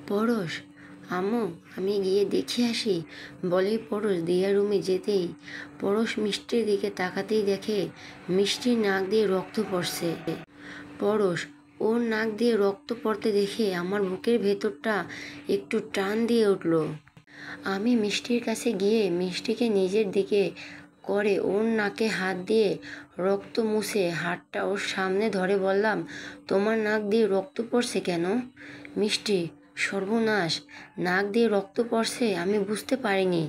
পরশ, আম্মু আমি গিয়ে দেখে আসি বলেই পরশ দিয়ার রুমে যেতেই পরশ মিষ্টির দিকে তাকাতেই দেখে মিষ্টির নাক দিয়ে রক্ত পড়ছে। পরশ ওর নাক দিয়ে রক্ত পড়তে দেখে আমার বুকের ভেতরটা একটু টান দিয়ে উঠল। আমি মিষ্টির কাছে গিয়ে মিষ্টিকে নিজের দিকে করে ওর নাকে হাত দিয়ে রক্ত মুছে হাতটা ওর সামনে ধরে বললাম, তোমার নাক দিয়ে রক্ত পড়ছে কেন? মিষ্টি, সর্বনাশ, নাক দিয়ে রক্ত পড়ছে, আমি বুঝতে পারিনি।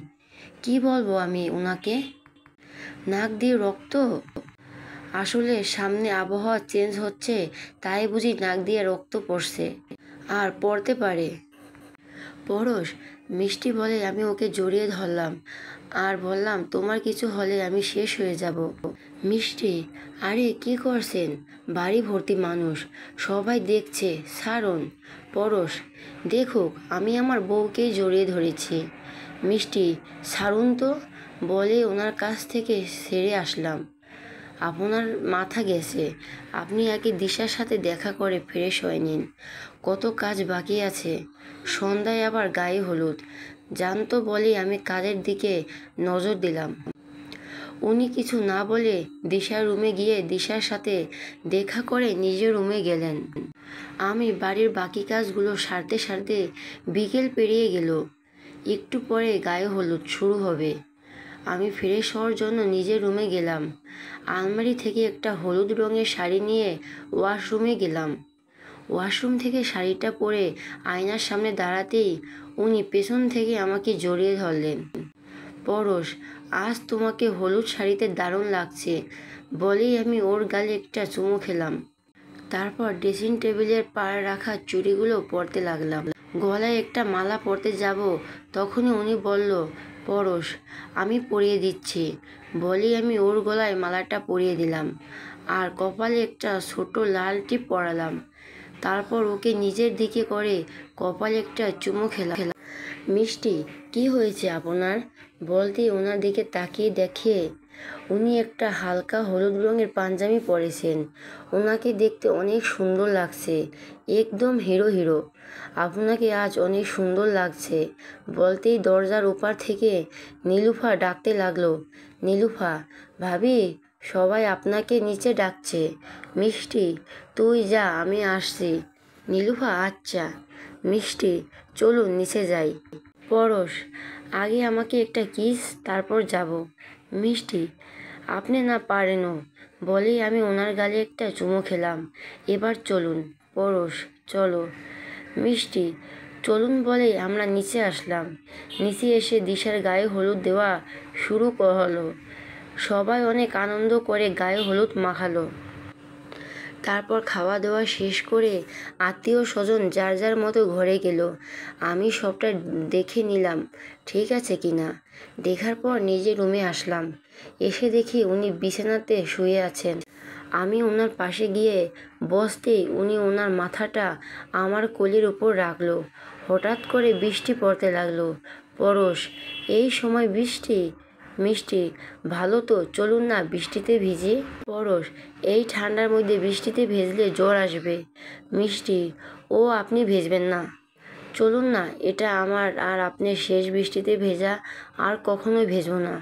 কি বলবো আমি ওনাকে? নাক দিয়ে রক্ত? আসলে সামনে আবহাওয়া চেঞ্জ হচ্ছে, তাই বুঝি নাক দিয়ে রক্ত পড়ছে, আর পড়তে পারে। পরশ, মিষ্টি বলে আমি ওকে জড়িয়ে ধরলাম আর বললাম, তোমার কিছু হলে আমি শেষ হয়ে যাব। মিষ্টি, আরে কি করছেন? বাড়ি ভর্তি মানুষ, সবাই দেখছে, ছাড়ুন। পরশ, দেখুক, আমি আমার বউকেই জড়িয়ে ধরেছি। মিষ্টি, ছাড়ুন তো, বলে ওনার কাছ থেকে সেরে আসলাম। আপনার মাথা গেছে, আপনি আগে দিশার সাথে দেখা করে ফ্রেশ হয়ে নিন, কত কাজ বাকি আছে। সন্ধ্যায় আবার গায়ে হলুদ, জানতো বলে আমি কাজের দিকে নজর দিলাম। উনি কিছু না বলে দিশার রুমে গিয়ে দিশার সাথে দেখা করে নিজের রুমে গেলেন। আমি বাড়ির বাকি কাজগুলো সারতে সারতে বিকেল পেরিয়ে গেল। একটু পরে গায়ে হলুদ শুরু হবে। আমি ফ্রেশ হওয়ার জন্য নিজের রুমে গেলাম। আলমারি থেকে একটা হলুদ রঙের শাড়ি নিয়ে ওয়াশরুমে গেলাম। ওয়াশরুম থেকে শাড়িটা পরে আয়নার সামনে দাঁড়াতেই উনি পেছন থেকে আমাকে জড়িয়ে ধরলেন। পরশ, আজ তোমাকে হলুদ শাড়িতে দারুণ লাগছে, বলেই আমি ওর গালে একটা চুমু খেলাম। তারপর ড্রেসিং টেবিলের পাড়ে রাখা চুড়িগুলো পরতে লাগলাম। গলায় একটা মালা পরতে যাব, তখনই উনি বলল, পরশ আমি পরিয়ে দিচ্ছি, বলেই আমি ওর গলায় মালাটা পরিয়ে দিলাম আর কপালে একটা ছোট লাল টিপ পরালাম। তারপর ওকে নিজের দিকে করে কপালে একটা চুমু খেলাম। মিষ্টি, কি হয়েছে আপনার? বলতেই ওনার দিকে তাকিয়ে দেখে উনি একটা হালকা হলুদ রঙের পাঞ্জাবি পরেছেন। ওনাকে দেখতে অনেক সুন্দর লাগছে, একদম হিরো হিরো। আপনাকে আজ অনেক সুন্দর লাগছে, বলতেই দরজার ওপার থেকে নীলুফা ডাকতে লাগলো, নীলুফা ভাবি, সবাই আপনাকে নিচে ডাকছে। মিষ্টি, তুই যা, আমি আসছি। নীলুফা, আচ্ছা। মিষ্টি, চলুন নিচে যাই। পরশ, আগে আমাকে একটা কিস, তারপর যাব। মিষ্টি, আপনি না পারেনও, বলেই আমি ওনার গালে একটা চুমু খেলাম। এবার চলুন। পরশ, চলো। মিষ্টি, চলুন বলেই আমরা নিচে আসলাম। নিচে এসে দিশার গায়ে হলুদ দেওয়া শুরু হলো। সবাই অনেক আনন্দ করে গায়ে হলুদ মাখালো। তারপর খাওয়া দাওয়া শেষ করে আত্মীয় স্বজন যার যার মতো ঘরে গেল। আমি সবটা দেখে নিলাম ঠিক আছে কি না। দেখার পর নিজের রুমে আসলাম। এসে দেখি উনি বিছানাতে শুয়ে আছেন। আমি ওনার পাশে গিয়ে বসতেই উনি ওনার মাথাটা আমার কোলের উপর রাখলো। হঠাৎ করে বৃষ্টি পড়তে লাগলো। পরশ, এই সময় বৃষ্টি? মিষ্টি, ভালো তো, চলুন না বৃষ্টিতে ভিজি। পরশ, এই ঠান্ডার মধ্যে বৃষ্টিতে ভেজলে জ্বর আসবে। মিষ্টি, ও আপনি ভেজবেন না, চলুন না, এটা আমার আর আপনার শেষ বৃষ্টিতে ভেজা, আর কখনোই ভেজবো না।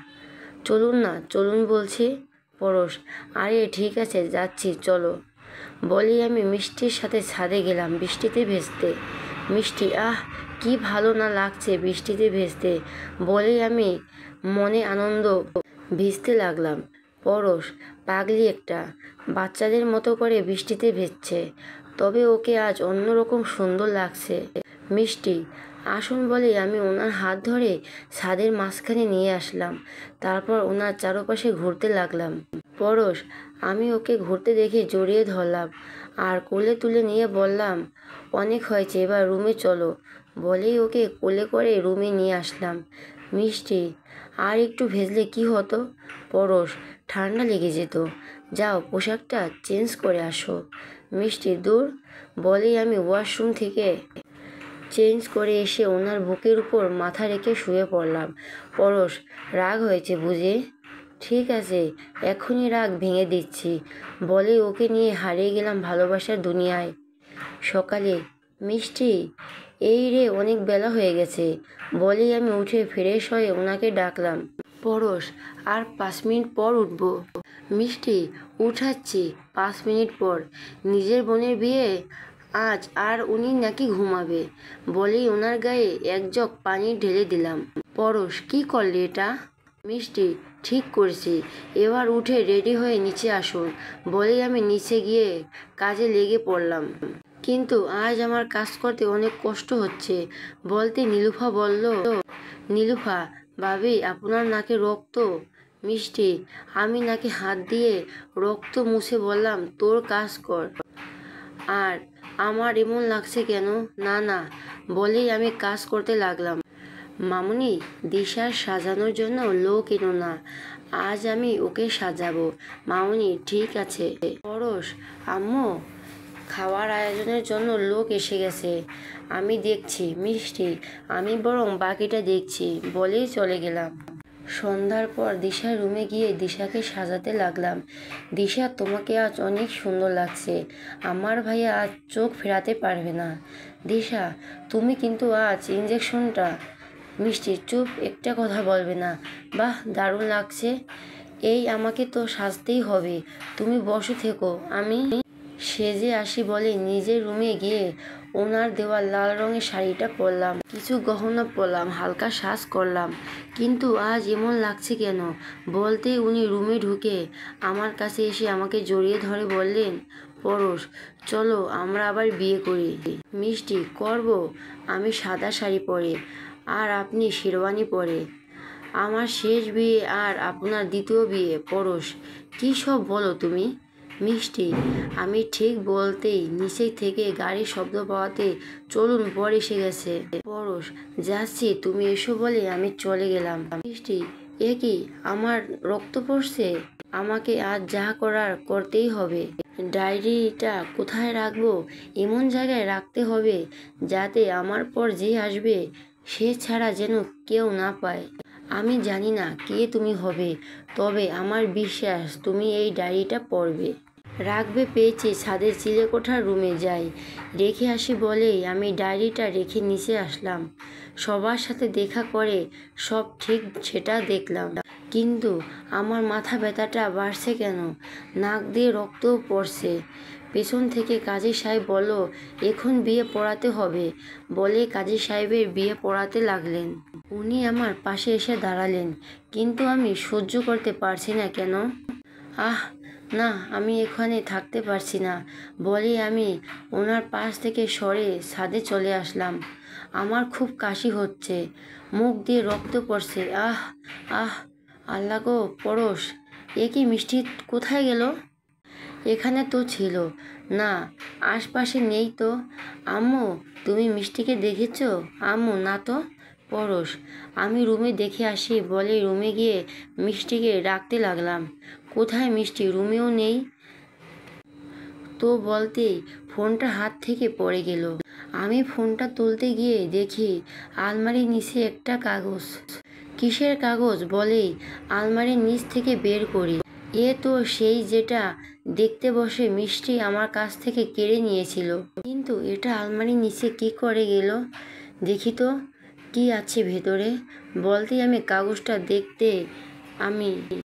চলুন না, চলুন বলছি। পরশ, আরে ঠিক আছে, যাচ্ছি, চলো। বলেই আমি মিষ্টির সাথে ছাদে গেলাম বৃষ্টিতে ভেজতে। মিষ্টি, আহ কি ভালো না লাগছে বৃষ্টিতে ভেজতে, বলেই আমি মনে আনন্দ ভিজতে লাগলাম। পরশ, পাগলি একটা, বাচ্চাদের মতো করে বৃষ্টিতে ভেজছে, তবে ওকে আজ অন্যরকম সুন্দর লাগছে। মিষ্টি, আসুন বলেই আমি ওনার হাত ধরে ছাদের মাঝখানে নিয়ে আসলাম। তারপর ওনার চারপাশে ঘুরতে লাগলাম। পরশ, আমি ওকে ঘুরতে দেখে জড়িয়ে ধরলাম আর কোলে তুলে নিয়ে বললাম, অনেক হয়েছে, এবার রুমে চলো। বলেই ওকে কোলে করে রুমে নিয়ে আসলাম। মিষ্টি, আর একটু ভেজলে কি হতো? পরশ, ঠান্ডা লেগে যেত, যাও পোশাকটা চেঞ্জ করে আসো। মিষ্টি, দূর, বলেই আমি ওয়াশরুম থেকে চেঞ্জ করে এসে ওনার বুকের উপর মাথা রেখে শুয়ে পড়লাম। পরশ, রাগ হয়েছে বুঝি? ঠিক আছে, এখনই রাগ ভেঙে দিচ্ছি, বলে ওকে নিয়ে হারিয়ে গেলাম ভালোবাসার দুনিয়ায়। সকালে, মিষ্টি, এই রে, অনেক বেলা হয়ে গেছে বলেই আমি উঠে ফ্রেশ হয়ে ওনাকে ডাকলাম। পরশ, আর 5 মিনিট পর উঠবো। মিষ্টি, উঠাচ্ছি 5 মিনিট পর। নিজের বোনের বিয়ে আজ, আর উনি নাকি ঘুমাবে বলেই ওনার গায়ে এক জগ পানি ঢেলে দিলাম। পরশ, কি করলি এটা? মিষ্টি, ঠিক করছি, এবার উঠে রেডি হয়ে নিচে আসুন বলেই আমি নিচে গিয়ে কাজে লেগে পড়লাম। কিন্তু আজ আমার কাজ করতে অনেক কষ্ট হচ্ছে বলতে নীলুফা বলল, নীলুফা ভাবি, আপনার নাকে রক্ত। মিষ্টি, আমি নাকে হাত দিয়ে রক্ত মুছে বললাম, তোর কাজ কর। আর আমার এমন লাগছে কেন? না না বলেই আমি কাজ করতে লাগলাম। মামুনি, দিশার সাজানোর জন্য লোক এনো না, আজ আমি ওকে সাজাবো। মামুনি, ঠিক আছে। পরশ, আম্মু, খাওয়ার আয়োজনের জন্য লোক এসে গেছে, আমি দেখছি। মিষ্টি, আমি বরং বাকিটা দেখছি বলেই চলে গেলাম। সন্ধ্যার পর দিশার রুমে গিয়ে দিশাকে সাজাতে লাগলাম। দিশা, তোমাকে আজ অনেক সুন্দর লাগছে, আমার ভাইয়া আজ চোখ ফেরাতে পারবে না। দিশা, তুমি কিন্তু আজ ইঞ্জেকশনটা। মিষ্টি, চুপ, একটা কথা বলবে না। বাহ, দারুণ লাগছে। এই, আমাকে তো সাজতেই হবে, তুমি বসে থেকো, আমি সেজে আসি বলে নিজের রুমে গিয়ে ওনার দেওয়া লাল রঙের শাড়িটা পরলাম, কিছু গহনা পরলাম, হালকা সাজ করলাম। কিন্তু আজ এমন লাগছে কেন বলতেই উনি রুমে ঢুকে আমার কাছে এসে আমাকে জড়িয়ে ধরে বললেন, পরশ, চলো আমরা আবার বিয়ে করি। মিষ্টি, করব। আমি সাদা শাড়ি পরে আর আপনি শেরওয়ানি পরে। আমার শেষ বিয়ে আর আপনার দ্বিতীয় বিয়ে। পরশ, কী সব বলো তুমি? মিষ্টি, আমি ঠিক বলতেই নিচে থেকে গাড়ির শব্দ পাওয়াতে চলুন বর এসে গেছে। পরশ, যাচ্ছি, তুমি এসো বলে আমি চলে গেলাম। মিষ্টি, এ কি, আমার রক্ত পড়ছে? আমাকে আজ যা করার করতেই হবে। ডায়েরিটা কোথায় রাখবো? এমন জায়গায় রাখতে হবে যাতে আমার পর যে আসবে সে ছাড়া যেন কেউ না পায়। আমি জানি না কে তুমি হবে, তবে আমার বিশ্বাস তুমি এই ডায়েরিটা পড়বে, রাখবে। পেয়েছি, ছাদের চিলেকোঠার রুমে যাই, রেখে আসি বলেই আমি ডায়েরিটা রেখে নিচে আসলাম। সবার সাথে দেখা করে সব ঠিক সেটা দেখলাম, কিন্তু আমার মাথা ব্যথাটা বাড়ছে কেন? নাক দিয়ে রক্তও পড়ছে। পেছন থেকে কাজী সাহেব বলল, এখন বিয়ে পড়াতে হবে বলে কাজী সাহেবের বিয়ে পড়াতে লাগলেন। উনি আমার পাশে এসে দাঁড়ালেন, কিন্তু আমি সহ্য করতে পারছি না। কেন? আহ না, আমি এখানে থাকতে পারছি না বলেই আমি ওনার পাশ থেকে সরে ছাদে চলে আসলাম। আমার খুব কাশি হচ্ছে, মুখ দিয়ে রক্ত পড়ছে। আহ আহ আল্লাহ গো। পরশ, এ কি, মিষ্টি কোথায় গেল? এখানে তো ছিল না, আশপাশে নেই তো। আম্মু, তুমি মিষ্টিকে দেখেছো? আম্মু, না তো। পরশ, আমি রুমে দেখে আসি বলে রুমে গিয়ে মিষ্টিকে ডাকতে লাগলাম। কোথায় মিষ্টি? রুমেও নেই তো বলতেই ফোনটা হাত থেকে পড়ে গেল। আমি ফোনটা তুলতে গিয়ে দেখি আলমারির নিচে একটা কাগজ। কিসের কাগজ বলেই আলমারির নিচ থেকে বের করি। এ তো সেই যেটা দেখতে বসে মিষ্টি আমার কাছ থেকে কেড়ে নিয়েছিল। কিন্তু এটা আলমারির নিচে কি করে গেল? দেখি তো কি আছে ভেতরে। বলতেই আমি কাগজটা দেখতে আমি